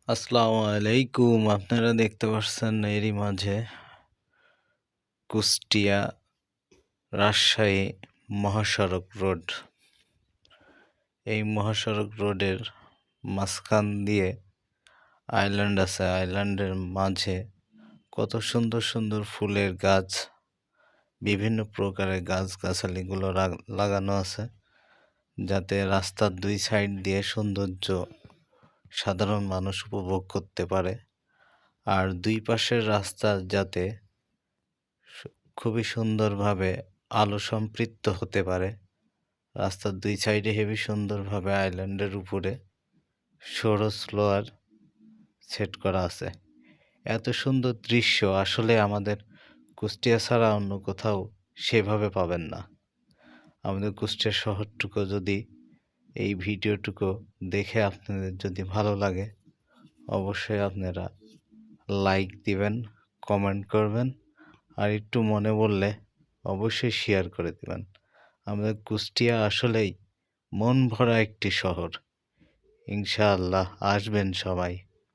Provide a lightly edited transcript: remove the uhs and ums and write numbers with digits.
আসসালামু আলাইকুম। আপনারা দেখতে পাচ্ছেন এরই মাঝে কুষ্টিয়া রাজশাহী মহাসড়ক রোড। এই মহাসড়ক রোডের মাঝখান দিয়ে আইল্যান্ড আছে। আইল্যান্ডের মাঝে কত সুন্দর সুন্দর ফুলের গাছ, বিভিন্ন প্রকারের গাছগাছালিগুলো লাগানো আছে, যাতে রাস্তার দুই সাইড দিয়ে সৌন্দর্য সাধারণ মানুষ উপভোগ করতে পারে। আর দুই পাশের রাস্তা যাতে খুবই সুন্দরভাবে আলো সম্পৃক্ত হতে পারে। রাস্তার দুই সাইডে হেবি সুন্দরভাবে আইল্যান্ডের উপরে সৌর সোলার সেট করা আছে। এত সুন্দর দৃশ্য আসলে আমাদের কুষ্টিয়া ছাড়া অন্য কোথাও সেভাবে পাবেন না। আমাদের কুষ্টিয়া শহরটুকু যদি এই ভিডিওটুকু দেখে আপনাদের যদি ভালো লাগে, অবশ্যই আপনারা লাইক দিবেন, কমেন্ট করবেন, আর একটু মনে বললে অবশ্যই শেয়ার করে দিবেন। আমাদের কুষ্টিয়া আসলেই মন ভরা একটি শহর। ইনশাআল্লাহ আসবেন সবাই।